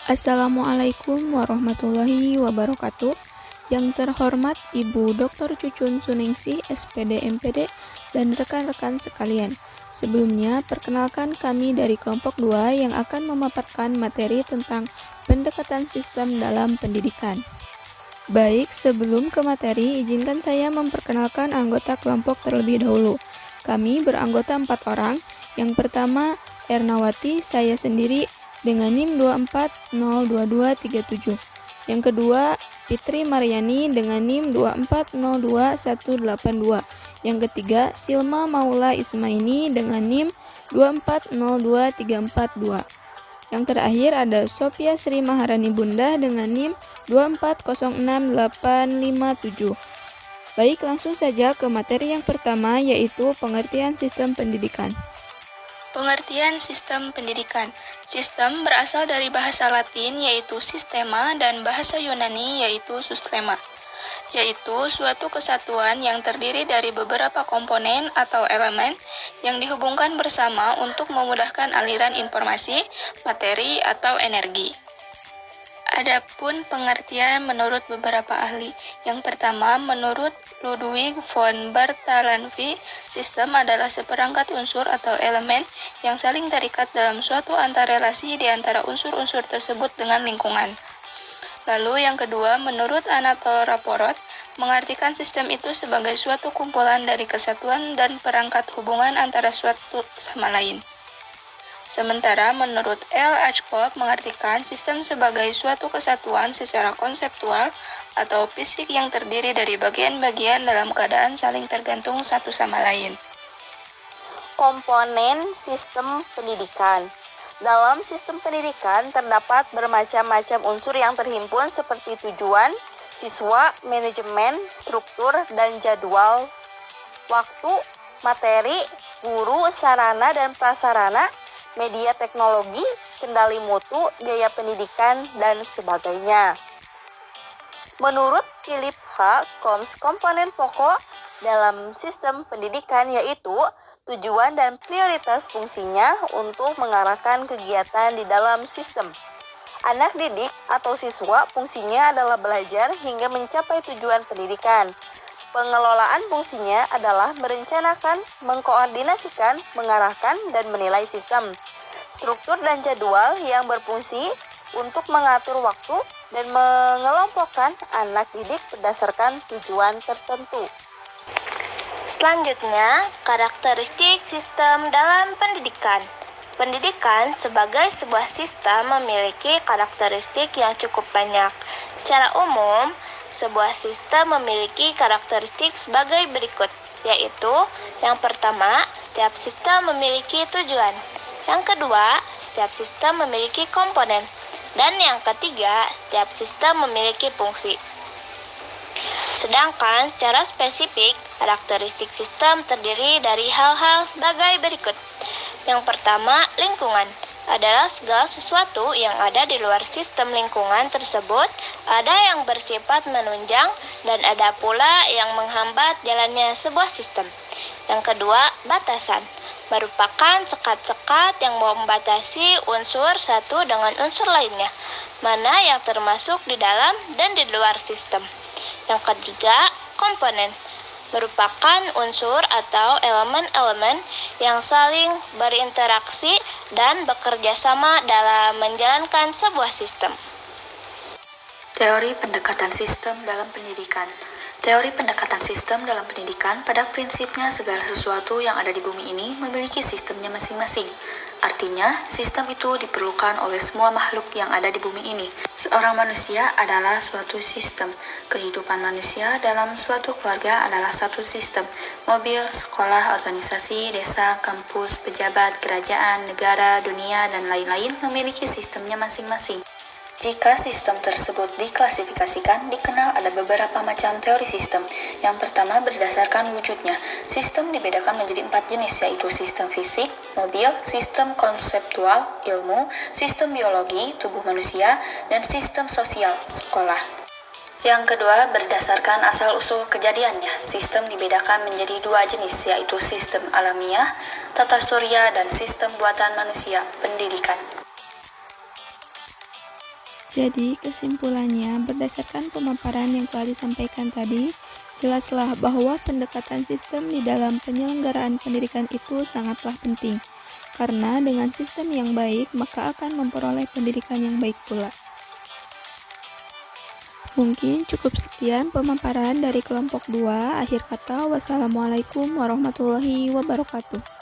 Assalamualaikum warahmatullahi wabarakatuh. Yang terhormat Ibu Dr. Cucun Suningsih, SPD MPD, dan rekan-rekan sekalian. Sebelumnya, perkenalkan kami dari kelompok 2 yang akan memaparkan materi tentang pendekatan sistem dalam pendidikan. Baik, sebelum ke materi, izinkan saya memperkenalkan anggota kelompok terlebih dahulu. Kami beranggota 4 orang. Yang pertama, Ernawati, saya sendiri dengan NIM 2402237. Yang kedua, Fitri Maryani dengan NIM 2402182. Yang ketiga, Silma Maula Ismaini dengan NIM 2402342. Yang terakhir ada Sophia Sri Maharani Bunda dengan NIM 2406857. Baik, langsung saja ke materi yang pertama, yaitu pengertian sistem pendidikan. Pengertian sistem pendidikan. Sistem berasal dari bahasa Latin yaitu sistema dan bahasa Yunani yaitu sustema, yaitu suatu kesatuan yang terdiri dari beberapa komponen atau elemen yang dihubungkan bersama untuk memudahkan aliran informasi, materi, atau energi. Adapun pengertian menurut beberapa ahli. Yang pertama, menurut Ludwig von Bartalanffy, sistem adalah seperangkat unsur atau elemen yang saling terikat dalam suatu antarelasi di antara unsur-unsur tersebut dengan lingkungan. Lalu yang kedua, menurut Anatol Raporot, mengartikan sistem itu sebagai suatu kumpulan dari kesatuan dan perangkat hubungan antara suatu sama lain. Sementara menurut L. Ashcroft mengartikan sistem sebagai suatu kesatuan secara konseptual atau fisik yang terdiri dari bagian-bagian dalam keadaan saling tergantung satu sama lain. Komponen sistem pendidikan. Dalam sistem pendidikan terdapat bermacam-macam unsur yang terhimpun seperti tujuan, siswa, manajemen, struktur, dan jadwal, waktu, materi, guru, sarana dan prasarana, media teknologi, kendali mutu, biaya pendidikan, dan sebagainya. Menurut Philip H. Combs, komponen pokok dalam sistem pendidikan yaitu tujuan dan prioritas fungsinya untuk mengarahkan kegiatan di dalam sistem. Anak didik atau siswa fungsinya adalah belajar hingga mencapai tujuan pendidikan. Pengelolaan fungsinya adalah merencanakan, mengkoordinasikan, mengarahkan, dan menilai sistem. Struktur dan jadwal yang berfungsi untuk mengatur waktu dan mengelompokkan anak didik berdasarkan tujuan tertentu. Selanjutnya, karakteristik sistem dalam pendidikan. Pendidikan sebagai sebuah sistem memiliki karakteristik yang cukup banyak. Secara umum, sebuah sistem memiliki karakteristik sebagai berikut, yaitu yang pertama, setiap sistem memiliki tujuan. Yang kedua, setiap sistem memiliki komponen. Dan yang ketiga, setiap sistem memiliki fungsi. Sedangkan secara spesifik, karakteristik sistem terdiri dari hal-hal sebagai berikut. Yang pertama, lingkungan adalah segala sesuatu yang ada di luar sistem lingkungan tersebut, ada yang bersifat menunjang dan ada pula yang menghambat jalannya sebuah sistem. Yang kedua, batasan merupakan sekat-sekat yang membatasi unsur satu dengan unsur lainnya, mana yang termasuk di dalam dan di luar sistem. Yang ketiga, komponen merupakan unsur atau elemen-elemen yang saling berinteraksi dan bekerja sama dalam menjalankan sebuah sistem. Teori pendekatan sistem dalam pendidikan. Teori pendekatan sistem dalam pendidikan pada prinsipnya segala sesuatu yang ada di bumi ini memiliki sistemnya masing-masing. Artinya, sistem itu diperlukan oleh semua makhluk yang ada di bumi ini. Seorang manusia adalah suatu sistem. Kehidupan manusia dalam suatu keluarga adalah satu sistem. Mobil, sekolah, organisasi, desa, kampus, pejabat, kerajaan, negara, dunia, dan lain-lain memiliki sistemnya masing-masing. Jika sistem tersebut diklasifikasikan, dikenal ada beberapa macam teori sistem. Yang pertama berdasarkan wujudnya. Sistem dibedakan menjadi 4 jenis, yaitu sistem fisik, mobil, sistem konseptual, ilmu, sistem biologi, tubuh manusia, dan sistem sosial, sekolah. Yang kedua berdasarkan asal-usul kejadiannya. Sistem dibedakan menjadi 2 jenis, yaitu sistem alamiah, tata surya, dan sistem buatan manusia, pendidikan. Jadi, kesimpulannya, berdasarkan pemaparan yang telah disampaikan tadi, jelaslah bahwa pendekatan sistem di dalam penyelenggaraan pendidikan itu sangatlah penting. Karena dengan sistem yang baik, maka akan memperoleh pendidikan yang baik pula. Mungkin cukup sekian pemaparan dari kelompok 2. Akhir kata, wassalamualaikum warahmatullahi wabarakatuh.